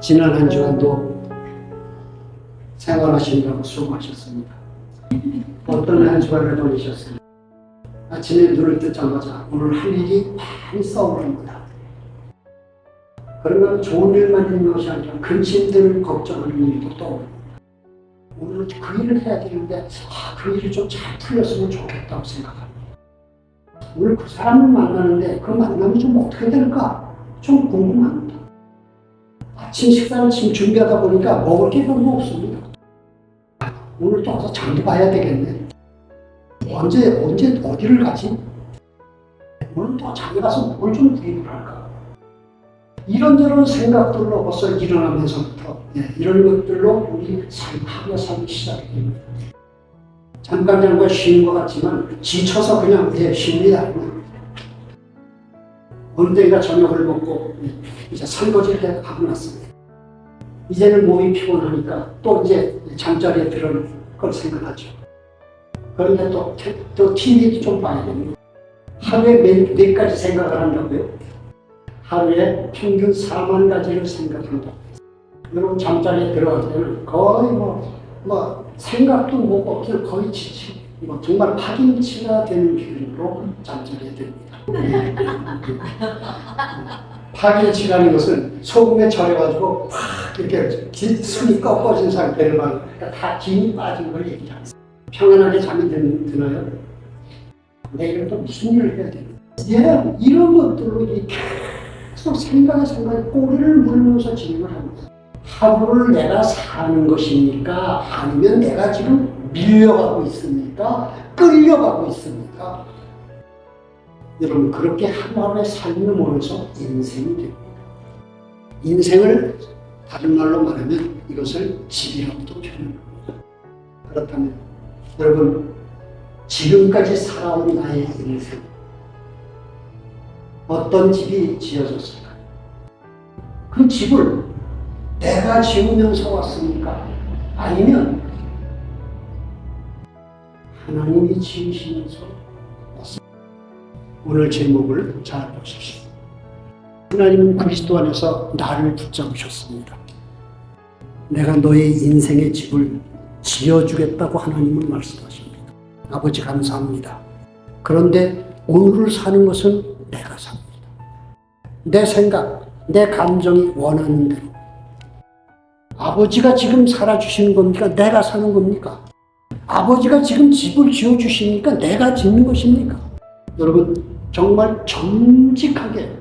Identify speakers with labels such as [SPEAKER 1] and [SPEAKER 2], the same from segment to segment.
[SPEAKER 1] 지난 한 주간도 생활하시느라고 수고하셨습니다. 어떤 한 주간을 보내셨습니까? 아침에 눈을 뜨자마자 오늘 할 일이 많이 떠오릅니다. 그러면 좋은 일만 있는 것이 아니라 근심되는 걱정하는 일도 떠오릅니다. 오늘 그 일을 해야 되는데 그 일이 좀 잘 풀렸으면 좋겠다고 생각합니다. 오늘 그 사람을 만나는데 그 만남이 좀 어떻게 될까 좀 궁금합니다. 아침 식사를 지금 준비하다 보니까 먹을 게 별로 없습니다. 오늘 또 와서 장도 봐야 되겠네. 언제 어디를 가지? 오늘 또 장에 가서 뭘 좀 구입을 할까? 이런저런 생각들로 벌써 일어나면서부터 이런 것들로 우리 하루의 삶이 시작이 됩니다. 잠깐 쉬는 것 같지만 지쳐서 그냥 쉽니다. 언젠가 저녁을 먹고 이제 설거지를 하고 났습니다. 이제는 몸이 피곤하니까 또 이제 잠자리에 들어올 걸 생각하죠. 그런데 또 TV도 좀 봐야 됩니다. 하루에 몇 가지 생각을 한다고요? 하루에 평균 4만 가지를 생각한다. 여러분 잠자리에 들어갈 때는 거의 생각도 못 그냥 거의 정말 파김치가 되는 기분으로 잠자리에 듭니다. 파김치라는 것은 소금에 절여가지고 팍 이렇게 숨이 꺾어진 상태를 말하는 그러니까 다 김이 빠진 걸 얘기하죠. 평안하게 잠이 드나요? 내일은 또 무슨 일을 해야 되나? 이런 것들로 계속 생각에 꼬리를 물면서 진행을 합니다. 하루를 내가 사는 것입니까? 아니면 내가 지금 밀려가고 있습니까? 끌려가고 있습니까? 여러분 그렇게 하루하루의 삶을 모면서 인생이 됩니다. 인생을 다른 말로 말하면 이것을 집이라고도 표현합니다. 그렇다면 여러분 지금까지 살아온 나의 인생 어떤 집이 지어졌을까요? 그 집을 내가 지으면서 왔습니까? 아니면 하나님이 지으시면서 왔습니까? 오늘 제목을 잘 보십시오. 하나님은 그리스도 안에서 나를 붙잡으셨습니다. 내가 너의 인생의 집을 지어주겠다고 하나님은 말씀하십니다. 아버지 감사합니다. 그런데 오늘을 사는 것은 내가 삽니다. 내 생각, 내 감정이 원하는 대로. 아버지가 지금 살아주시는 겁니까? 내가 사는 겁니까? 아버지가 지금 집을 지어주십니까? 내가 짓는 것입니까? 여러분 정말 정직하게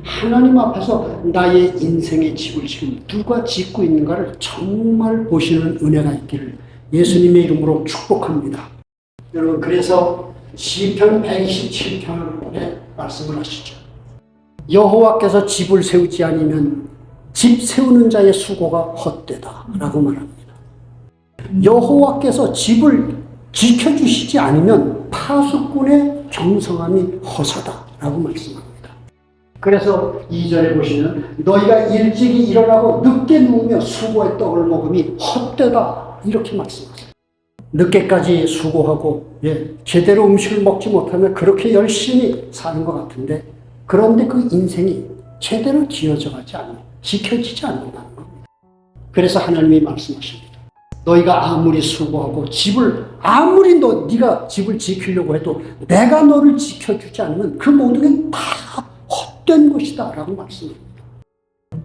[SPEAKER 1] 하나님 앞에서 나의 인생의 집을 지금 누가 짓고 있는가를 정말 보시는 은혜가 있기를 예수님의 이름으로 축복합니다. 여러분 그래서 시편 127편에 말씀을 하시죠. 여호와께서 집을 세우지 않으면 집 세우는 자의 수고가 헛되다 라고 말합니다. 여호와께서 집을 지켜주시지 않으면 파수꾼의 정성함이 허사다 라고 말씀합니다. 그래서 2절에 보시면 너희가 일찍이 일어나고 늦게 누우며 수고의 떡을 먹음이 헛되다 이렇게 말씀하세요. 늦게까지 수고하고 제대로 음식을 먹지 못하면 그렇게 열심히 사는 것 같은데 그런데 그 인생이 제대로 지켜지지 않는다는 겁니다. 그래서 하나님이 말씀하십니다. 너희가 아무리 수고하고 아무리 네가 집을 지키려고 해도 내가 너를 지켜주지 않으면 그 모든 게 다 헛된 것이다 라고 말씀합니다.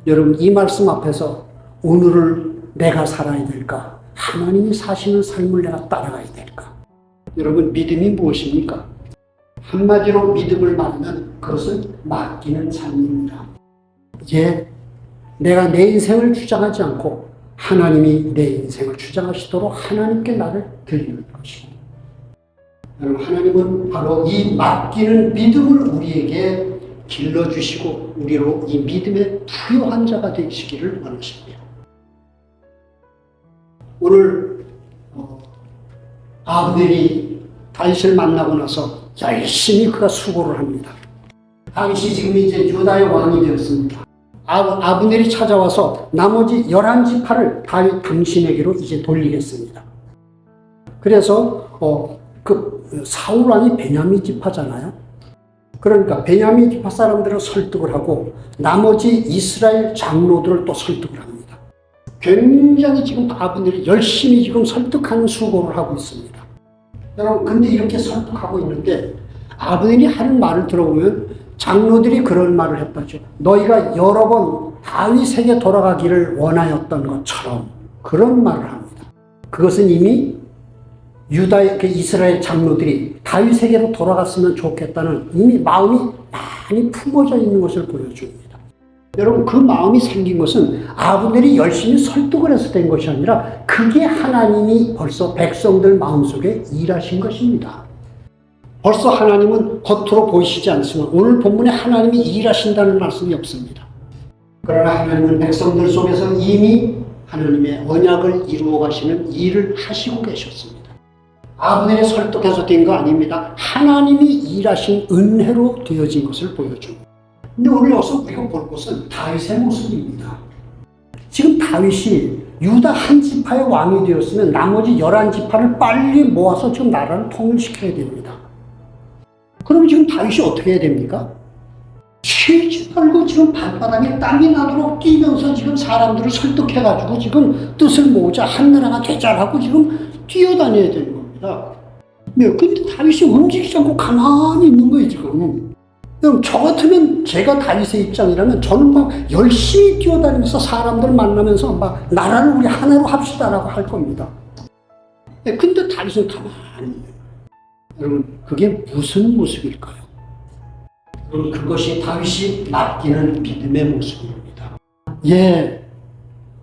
[SPEAKER 1] 여러분 이 말씀 앞에서 오늘을 내가 살아야 될까? 하나님이 사시는 삶을 내가 따라가야 될까? 여러분 믿음이 무엇입니까? 한마디로 믿음을 말하면 그것은 맡기는 삶입니다. 내가 내 인생을 주장하지 않고 하나님이 내 인생을 주장하시도록 하나님께 나를 드리는 것입니다. 여러분 하나님은 바로 이 맡기는 믿음을 우리에게 길러주시고 우리로 이 믿음의 부요한 자가 되시기를 원하십니다. 오늘 아브넬이 다윗을 만나고 나서 열심히 그가 수고를 합니다. 당시 지금 이제 유다의 왕이 되었습니다. 아브넬이 찾아와서 나머지 11지파를 다윗 당신에게로 이제 돌리겠습니다. 그래서 사울 왕이 베냐민 지파잖아요. 그러니까 베냐민 지파 사람들을 설득을 하고 나머지 이스라엘 장로들을 또 설득을 합니다. 굉장히 지금 아버들이 열심히 지금 설득하는 수고를 하고 있습니다. 여러분, 근데 이렇게 설득하고 있는데 아버들이 하는 말을 들어보면 장로들이 그런 말을 했다죠. 너희가 여러 번 다윗에게 돌아가기를 원하였던 것처럼, 그런 말을 합니다. 그것은 이미 유다의 이스라엘 장로들이 다윗에게로 돌아갔으면 좋겠다는 이미 마음이 많이 품어져 있는 것을 보여줍니다. 여러분, 그 마음이 생긴 것은 아브넬이 열심히 설득을 해서 된 것이 아니라 그게 하나님이 벌써 백성들 마음속에 일하신 것입니다. 벌써 하나님은 겉으로 보이시지 않지만 오늘 본문에 하나님이 일하신다는 말씀이 없습니다. 그러나 하나님은 백성들 속에서 이미 하나님의 언약을 이루어 가시는 일을 하시고 계셨습니다. 아브넬이 설득해서 된 거 아닙니다. 하나님이 일하신 은혜로 되어진 것을 보여줍니다. 근데 오늘 여기서 우리가 볼 것은 다윗의 모습입니다. 지금 다윗이 유다 한 지파의 왕이 되었으면 나머지 11지파를 빨리 모아서 지금 나라를 통일시켜야 됩니다. 그럼 지금 다윗이 어떻게 해야 됩니까? 쉬지 말고 지금 발바닥에 땀이 나도록 뛰면서 지금 사람들을 설득해가지고 지금 뜻을 모으자, 한 나라가 되자라고 지금 뛰어다녀야 되는 겁니다. 네, 근데 다윗이 움직이지 않고 가만히 있는 거예요, 지금. 여러분, 저 같으면 제가 다윗의 입장이라면 저는 막 열심히 뛰어다니면서 사람들 만나면서 막 나라를 우리 하나로 합시다라고 할 겁니다. 네, 근데 다윗은 가만히 있는. 여러분, 그게 무슨 모습일까요? 여러분, 그것이 다윗이 맡기는 믿음의 모습입니다. 예.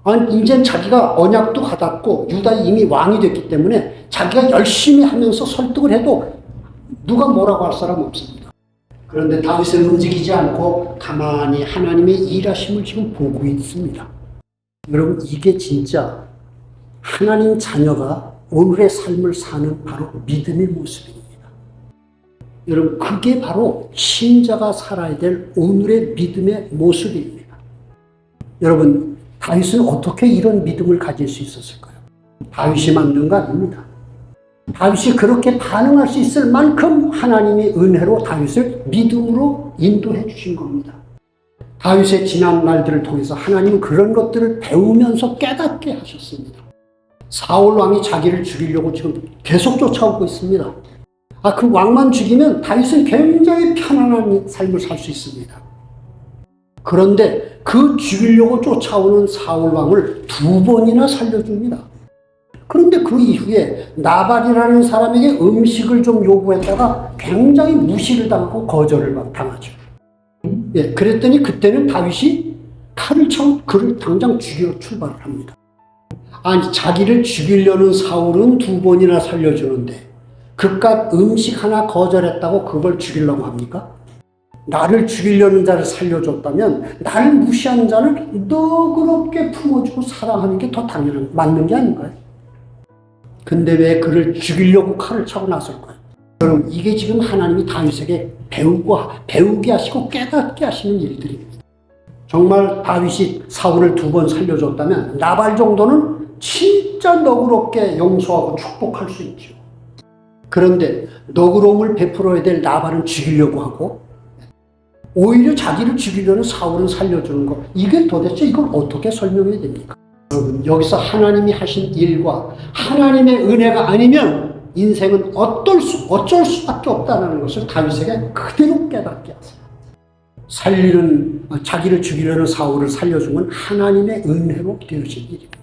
[SPEAKER 1] 아니, 이제 자기가 언약도 받았고 유다에 이미 왕이 됐기 때문에 자기가 열심히 하면서 설득을 해도 누가 뭐라고 할 사람 없습니다. 그런데 다윗은 움직이지 않고 가만히 하나님의 일하심을 지금 보고 있습니다. 여러분, 이게 진짜 하나님 자녀가 오늘의 삶을 사는 바로 믿음의 모습입니다. 여러분, 그게 바로 신자가 살아야 될 오늘의 믿음의 모습입니다. 여러분, 다윗은 어떻게 이런 믿음을 가질 수 있었을까요? 다윗이 만든 거 아닙니다. 다윗이 그렇게 반응할 수 있을 만큼 하나님이 은혜로 다윗을 믿음으로 인도해 주신 겁니다. 다윗의 지난 날들을 통해서 하나님은 그런 것들을 배우면서 깨닫게 하셨습니다. 사울 왕이 자기를 죽이려고 지금 계속 쫓아오고 있습니다. 그 왕만 죽이면 다윗은 굉장히 편안한 삶을 살 수 있습니다. 그런데 그 죽이려고 쫓아오는 사울 왕을 2번이나 살려줍니다. 그런데 그 이후에 나발이라는 사람에게 음식을 좀 요구했다가 굉장히 무시를 당하고 거절을 당하죠. 예, 그랬더니 그때는 다윗이 칼을 차고 그를 당장 죽이러 출발을 합니다. 아니, 자기를 죽이려는 사울은 2번이나 살려주는데 그깟 음식 하나 거절했다고 그걸 죽이려고 합니까? 나를 죽이려는 자를 살려줬다면 나를 무시하는 자를 너그럽게 품어주고 사랑하는 게 더 당연한, 맞는 게 아닌가요? 근데 왜 그를 죽이려고 칼을 차고 나설까요? 여러분, 이게 지금 하나님이 다윗에게 배우게 하시고 깨닫게 하시는 일들입니다. 정말 다윗이 사울을 2번 살려줬다면 나발 정도는 진짜 너그럽게 용서하고 축복할 수 있죠. 그런데 너그러움을 베풀어야 될 나발은 죽이려고 하고 오히려 자기를 죽이려는 사울은 살려주는 것, 이게 도대체 이걸 어떻게 설명해야 됩니까? 여러분, 여기서 하나님이 하신 일과 하나님의 은혜가 아니면 인생은 어쩔 수밖에 없다는 것을 다윗에게 그대로 깨닫게 하세요. 자기를 죽이려는 사울을 살려준 건 하나님의 은혜로 되어진 일입니다.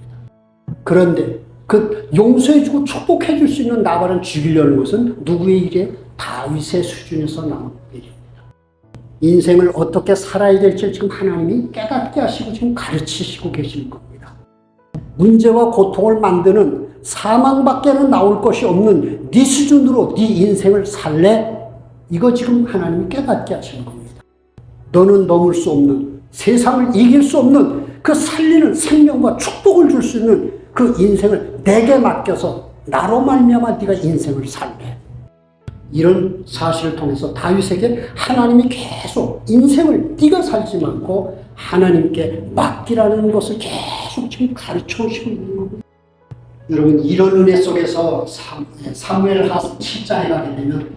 [SPEAKER 1] 그런데 그 용서해주고 축복해줄 수 있는 나발은 죽이려는 것은 누구의 일이에요? 다윗의 수준에서 나온 일입니다. 인생을 어떻게 살아야 될지 지금 하나님이 깨닫게 하시고 지금 가르치시고 계시는 겁니다. 문제와 고통을 만드는 사망밖에는 나올 것이 없는 네 수준으로 네 인생을 살래? 이거 지금 하나님이 깨닫게 하시는 겁니다. 너는 넘을 수 없는, 세상을 이길 수 없는 그 살리는 생명과 축복을 줄 수 있는 그 인생을 내게 맡겨서 나로 말미암아 네가 인생을 살래. 이런 사실을 통해서 다윗에게 하나님이 계속 인생을 네가 살지 말고 하나님께 맡기라는 것을 계속 지금 가르쳐 주시고 있는 겁니다. 여러분, 이런 은혜 속에서 사무엘하서 7장에 가게 되면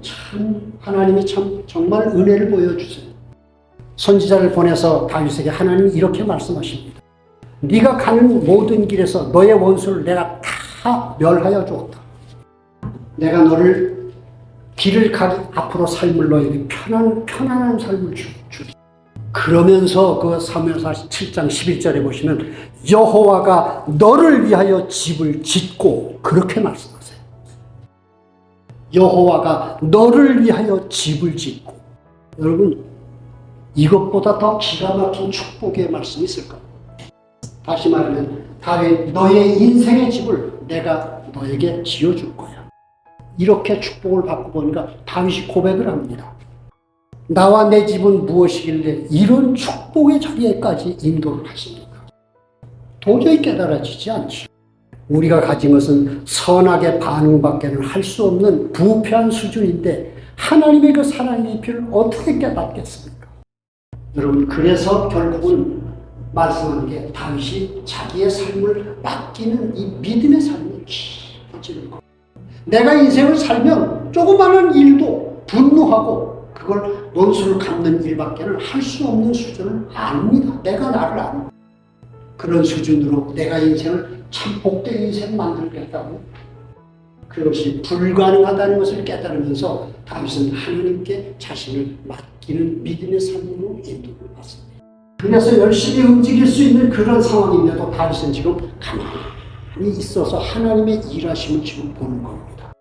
[SPEAKER 1] 참 하나님이 참 정말 은혜를 보여주세요. 선지자를 보내서 다윗에게 하나님이 이렇게 말씀하십니다. 네가 가는 모든 길에서 너의 원수를 내가 다 멸하여 주었다. 내가 너를 길을 가기 앞으로 삶을 너에게 편안한 삶을 주리. 그러면서 그 사무엘하 7장 11절에 보시면 여호와가 너를 위하여 집을 짓고 그렇게 말씀하세요. 여호와가 너를 위하여 집을 짓고. 여러분, 이것보다 더 기가 막힌 축복의 말씀이 있을까요? 다시 말하면 다윗 너의 인생의 집을 내가 너에게 지어줄 거야. 이렇게 축복을 받고 보니까 다윗이 고백을 합니다. 나와 내 집은 무엇이길래 이런 축복의 자리에까지 인도를 하십니까? 도저히 깨달아지지 않죠. 우리가 가진 것은 선하게 반응밖에는 할 수 없는 부패한 수준인데 하나님의 그 사랑의 깊이를 어떻게 깨닫겠습니까? 여러분, 그래서 결국은 말씀하는 게 다윗이 자기의 삶을 맡기는 이 믿음의 삶을 깊어지는 것. 내가 인생을 살면 조그마한 일도 분노하고 그걸 원수를 갚는 일밖에는 할 수 없는 수준을 압니다. 내가 나를 압니다. 그런 수준으로 내가 인생을 참 복된 인생 만들겠다고 그것이 불가능하다는 것을 깨달으면서 다윗은 하나님께 자신을 맡기는 믿음의 삶으로 인도를 받습니다. 그래서 열심히 움직일 수 있는 그런 상황인데도 다윗은 지금 가만히 있어서 하나님의 일하심을 지금 보는 겁니다.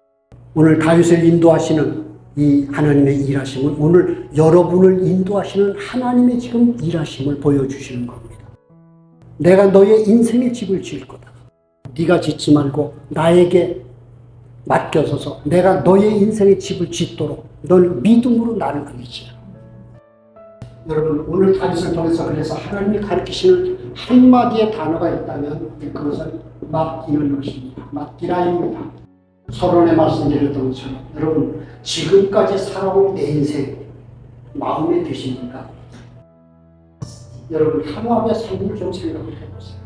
[SPEAKER 1] 오늘 다윗을 인도하시는 이 하나님의 일하심은 오늘 여러분을 인도하시는 하나님의 지금 일하심을 보여주시는 겁니다. 내가 너의 인생의 집을 지을 거다. 네가 짓지 말고 나에게 맡겨서서 내가 너의 인생의 집을 짓도록 넌 믿음으로 나를 의지해. 여러분, 오늘 다윗을 통해서 그래서 하나님이 가르치시는 한마디의 단어가 있다면 그것은 맡기는 것입니다. 맡기라입니다. 서론에 말씀드렸던 것처럼 여러분, 지금까지 살아온 내 인생 마음에 드십니까? 여러분, 하루하루의 삶을 좀 생각을 해보세요.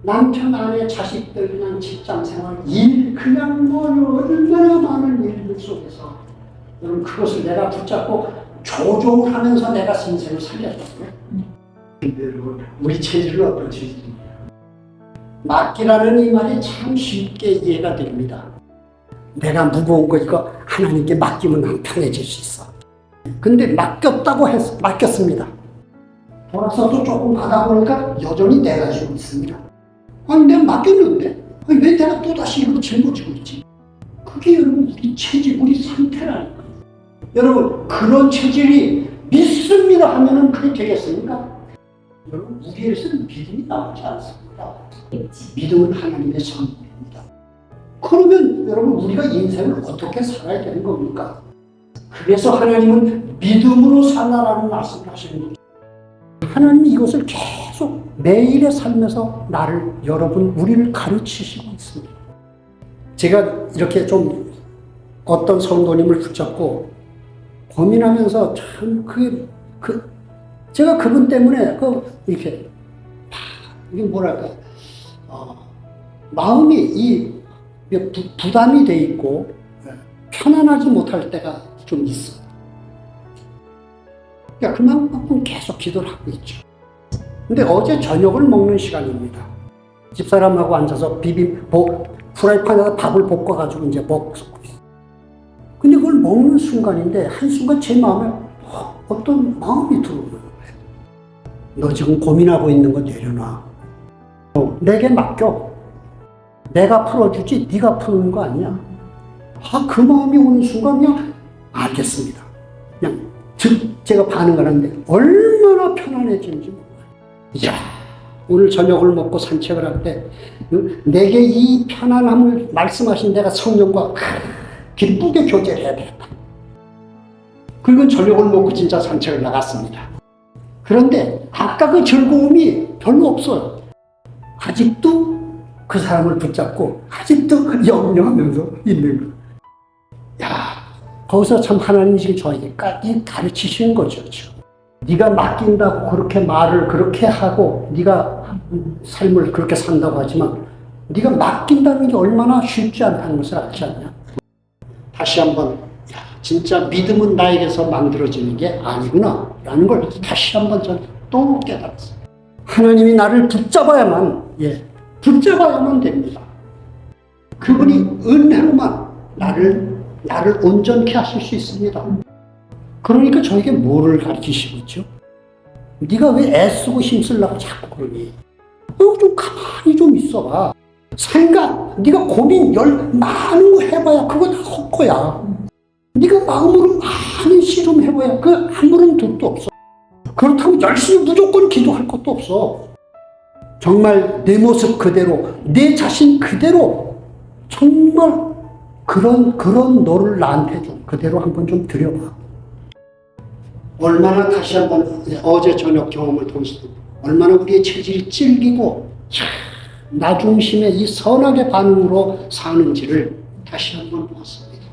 [SPEAKER 1] 남편, 아내, 자식들, 그냥 직장생활, 일, 그냥 뭐 얼마나 많은 일들 속에서 여러분, 그것을 내가 붙잡고 조종을 하면서 내가 인생을 살렸다고요? 근데 여러분, 우리 체질은 어떤 체질입니까? 맡기라는 이 말이 참 쉽게 이해가 됩니다. 내가 무거운 거 이거 하나님께 맡기면 난 편해질 수 있어. 근데 맡겼다고 해서 맡겼습니다. 돌아서도 조금 받아보니까 여전히 내가 지고 있습니다. 아니, 내가 맡겼는데 왜 내가 또다시 이걸 짊어지고 있지? 그게 여러분 우리 체질, 우리 상태라는 거예요. 여러분, 그런 체질이 믿습니다 하면은 그게 되겠습니까? 여러분, 우리에서는 믿음이 나오지 않습니다. 믿음은 하나님의 선물입니다. 그러면 여러분, 우리가 인생을 어떻게 살아야 되는 겁니까? 그래서 하나님은 믿음으로 살라라는 말씀을 하시는 거죠. 하나님이 이것을 계속 매일의 삶에서 나를, 여러분, 우리를 가르치시고 있습니다. 제가 이렇게 좀 어떤 성도님을 붙잡고 고민하면서 참 제가 그분 때문에 이렇게 이게 뭐랄까 마음이 부담이 돼 있고 편안하지 못할 때가 좀 있어요. 그러니까 그만큼 계속 기도를 하고 있죠. 근데 어제 저녁을 먹는 시간입니다. 집사람하고 앉아서 프라이팬에다 밥을 볶아가지고 이제 먹고 있어요. 근데 그걸 먹는 순간인데 한순간 제 마음에 어떤 마음이 들어오는 거예요. 너 지금 고민하고 있는 거 내려놔. 내게 맡겨. 내가 풀어주지 네가 푸는 거 아니야. 그 마음이 오는 순간 그냥 알겠습니다. 그냥 제가 반응을 하는데 얼마나 편안해지는지 몰라요. 이야, 오늘 저녁을 먹고 산책을 할 때 내게 이 편안함을 말씀하신 내가 성령과 기쁘게 교제를 해야 되겠다. 그리고 저녁을 먹고 진짜 산책을 나갔습니다. 그런데 아까 그 즐거움이 별로 없어요. 아직도 그 사람을 붙잡고 아직도 염려하면서 있는 거예요. 야, 거기서 참 하나님이 지금 저에게 가르치시는 거죠. 지금. 네가 맡긴다고 그렇게 말을 그렇게 하고 네가 삶을 그렇게 산다고 하지만 네가 맡긴다는 게 얼마나 쉽지 않다는 것을 알지 않냐. 다시 한번 진짜 믿음은 나에게서 만들어지는 게 아니구나 라는 걸 다시 한번 전 또 깨달았어요. 하나님이 나를 붙잡아야만 됩니다. 그분이 은혜로만 나를 온전케 하실 수 있습니다. 그러니까 저에게 뭐를 가르치시고 있죠? 네가 왜 애쓰고 힘쓰려고 자꾸 그러니? 좀 가만히 좀 있어봐. 네가 고민 많은 거 해봐야 그거 다 헛거야. 네가 마음으로 많이 씨름해봐야 그 아무런 뜻도 없어. 그렇다고 열심히 무조건 기도할 것도 없어. 정말 내 모습 그대로, 내 자신 그대로 정말 그런 너를 나한테 좀 그대로 한번 좀 들여봐. 얼마나 다시 한번 어제 저녁 경험을 통해서 얼마나 우리의 체질이 찔기고 나 중심의 이 선악의 반응으로 사는지를 다시 한번 보았습니다.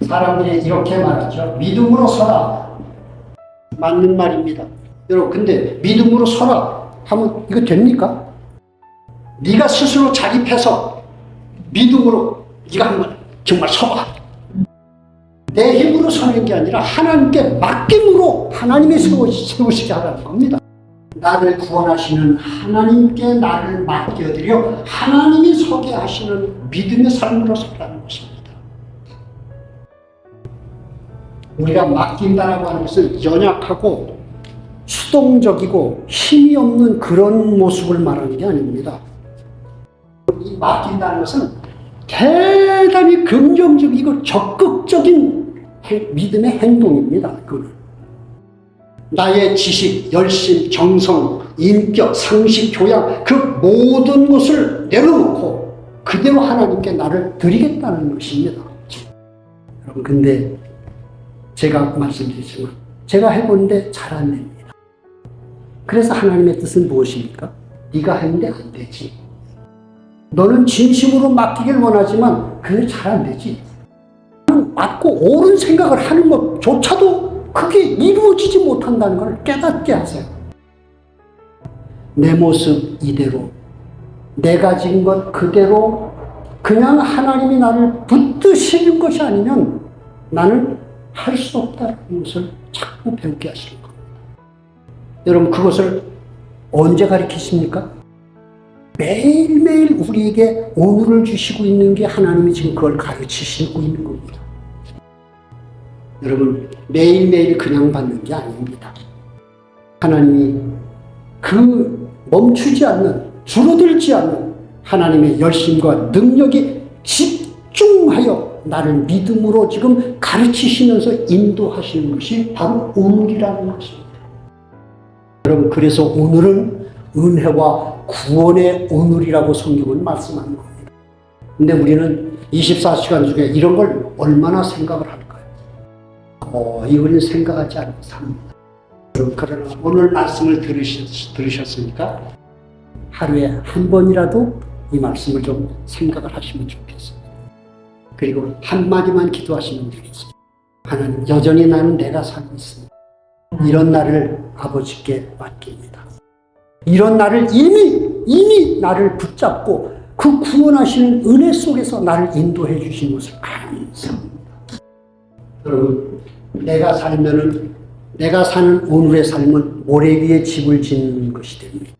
[SPEAKER 1] 사람들이 이렇게 말하죠. 믿음으로 서라. 맞는 말입니다. 여러분, 근데 믿음으로 서라 하면 이거 됩니까? 네가 스스로 자립해서 믿음으로 네가 한번 정말 서봐. 내 힘으로 서는 게 아니라 하나님께 맡김으로 하나님이 세우시게 하라는 겁니다. 나를 구원하시는 하나님께 나를 맡겨드려 하나님이 서게 하시는 믿음의 삶으로 살라는 것입니다. 우리가 맡긴다라고 하는 것은 연약하고 수동적이고 힘이 없는 그런 모습을 말하는 게 아닙니다. 이 맡긴다는 것은 대단히 긍정적이고 적극적인 믿음의 행동입니다. 그건. 나의 지식, 열심, 정성, 인격, 상식, 교양 그 모든 것을 내려놓고 그대로 하나님께 나를 드리겠다는 것입니다. 여러분, 근데 제가 말씀드리지만 제가 해보는데 잘 안 됩니다. 그래서 하나님의 뜻은 무엇입니까? 네가 했는데 안 되지. 너는 진심으로 맡기길 원하지만 그게 잘 안 되지. 맞고 옳은 생각을 하는 것조차도 그게 이루어지지 못한다는 걸 깨닫게 하세요. 내 모습 이대로, 내가 가진 것 그대로 그냥 하나님이 나를 붙드시는 것이 아니면 나는 할 수 없다는 것을 자꾸 배우게 하시는 겁니다. 여러분, 그것을 언제 가르치십니까? 매일매일 우리에게 오늘을 주시고 있는 게 하나님이 지금 그걸 가르치시고 있는 겁니다. 여러분, 매일매일 그냥 받는 게 아닙니다. 하나님이 그 멈추지 않는, 줄어들지 않는 하나님의 열심과 능력이 집중하여 나를 믿음으로 지금 가르치시면서 인도하시는 것이 바로 오늘이라는 것입니다. 여러분, 그래서 오늘은 은혜와 구원의 오늘이라고 성경은 말씀하는 겁니다. 근데 우리는 24시간 중에 이런 걸 얼마나 생각을 할까요? 거의 우리는 생각하지 않고 삽니다. 그러나 오늘 말씀을 들으셨으니까 하루에 한 번이라도 이 말씀을 좀 생각을 하시면 좋겠습니다. 그리고 한마디만 기도하시면 되겠습니다. 하나님, 여전히 나는 내가 살고 있습니다. 이런 나를 아버지께 맡깁니다. 이런 나를 이미 나를 붙잡고 그 구원하시는 은혜 속에서 나를 인도해 주신 것을 감사합니다. 여러분, 내가 사는 오늘의 삶은 모래 위에 집을 짓는 것이 됩니다.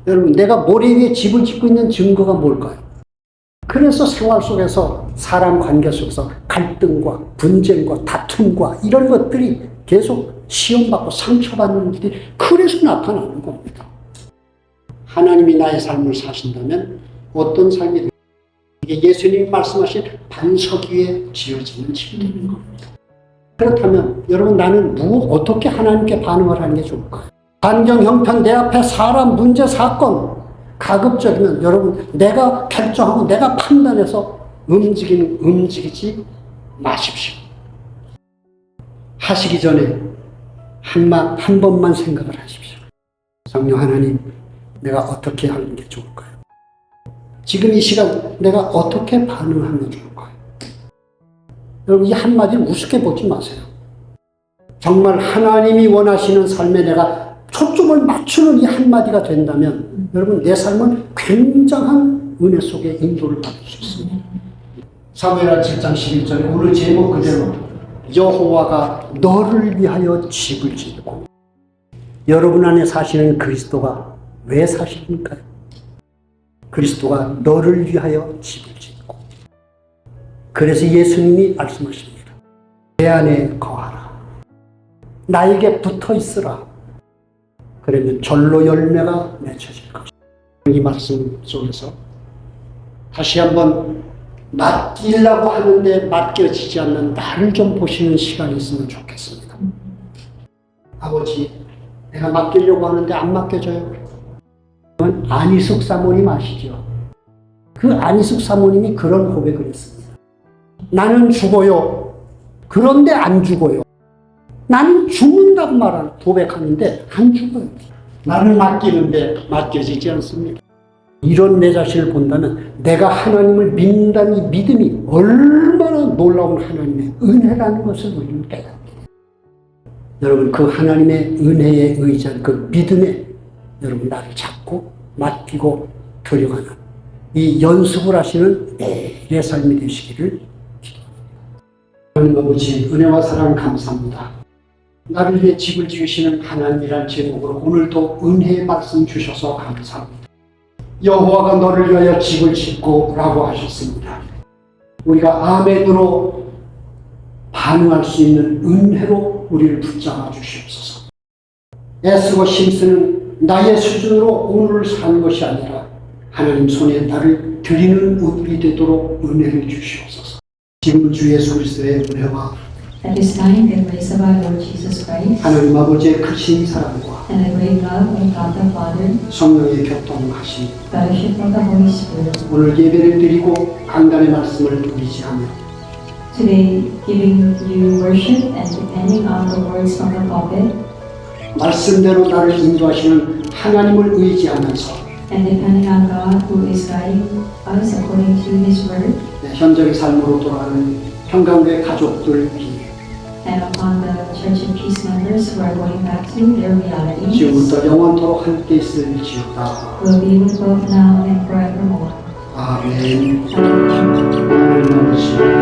[SPEAKER 1] 여러분, 내가 모래 위에 집을 짓고 있는 증거가 뭘까요? 그래서 생활 속에서 사람 관계 속에서 갈등과 분쟁과 다툼과 이런 것들이 계속 시험받고 상처받는 일이 그래서 나타나는 겁니다. 하나님이 나의 삶을 사신다면 어떤 삶이 될까요? 이게 예수님이 말씀하신 반석 위에 지어지는 집이 되는 겁니다. 그렇다면 여러분, 나는 어떻게 하나님께 반응을 하는 게 좋을까요? 환경, 형편, 내 앞에 사람, 문제, 사건 가급적이면 여러분, 내가 결정하고 내가 판단해서 움직이지 마십시오. 하시기 전에 한 번만 생각을 하십시오. 성령 하나님, 내가 어떻게 하는 게 좋을까요? 지금 이 시간 내가 어떻게 반응하면 좋을까요? 여러분, 이 한마디를 우습게 보지 마세요. 정말 하나님이 원하시는 삶에 내가 초점을 맞추는 이 한마디가 된다면 여러분, 내 삶은 굉장한 은혜 속에 인도를 받을 수 있습니다. 사무엘하 7장 11절에 오늘 제목 그대로 여호와가 너를 위하여 집을 짓고 여러분 안에 사시는 그리스도가 왜 사십니까? 그리스도가 너를 위하여 집을 짓고 그래서 예수님이 말씀하십니다. 내 안에 거하라. 나에게 붙어 있으라. 그러면 절로 열매가 맺혀질 것이다. 이 말씀 속에서 다시 한번 맡기려고 하는데 맡겨지지 않는 나를 좀 보시는 시간이 있으면 좋겠습니다. 아버지, 내가 맡기려고 하는데 안 맡겨져요. 안희숙 사모님 아시죠? 그 안희숙 사모님이 그런 고백을 했습니다. 나는 죽어요. 그런데 안 죽어요. 나는 죽는다고 말하는 고백하는데 안 죽어요. 나는 맡기는데 맡겨지지 않습니다. 이런 내 자신을 본다면 내가 하나님을 믿는다는 이 믿음이 얼마나 놀라운 하나님의 은혜라는 것을 우리는 깨닫게 돼요. 여러분 그 하나님의 은혜에 의지한 그 믿음에 여러분 나를 잡고 맡기고 들여가는 이 연습을 하시는 매일의 삶이 되시기를 기도합니다. 하나님 아버지 은혜와 사랑 감사합니다. 나를 위해 집을 지으시는 하나님이란 제목으로 오늘도 은혜의 말씀 주셔서 감사합니다. 여호와가 너를 위하여 집을 짓고 라고 하셨습니다. 우리가 아멘으로 반응할 수 있는 은혜로 우리를 붙잡아 주시옵소서. 애쓰고 힘쓰는 나의 수준으로 오늘을 사는 것이 아니라 하나님 손에 나를 드리는 오늘이 되도록 은혜를 주시옵소서. 지금 주 예수 그리스도의 은혜와
[SPEAKER 2] At this time, in grace of our Lord Jesus Christ,
[SPEAKER 1] 하나님 아버지의 크신 사랑과
[SPEAKER 2] and the great love of God the Father,
[SPEAKER 1] 성령의 교통하심,
[SPEAKER 2] fellowship of the Holy Spirit,
[SPEAKER 1] 오늘 예배를 드리고 강단의 말씀을 의지하며
[SPEAKER 2] today giving you worship and depending on the words from the pulpit,
[SPEAKER 1] 말씀대로 나를 인도하시는 하나님을 의지하면서
[SPEAKER 2] and depending on God who is guiding us according to His word,
[SPEAKER 1] 현장의 삶으로 돌아가는 평강교회 가족들 위해
[SPEAKER 2] and upon the Church of Peace members who are going back to their reality,
[SPEAKER 1] 지금부터 영원토록 함께 있을지어다.
[SPEAKER 2] will be with both now and forevermore.
[SPEAKER 1] 아멘.
[SPEAKER 2] Amen.
[SPEAKER 1] 아멘.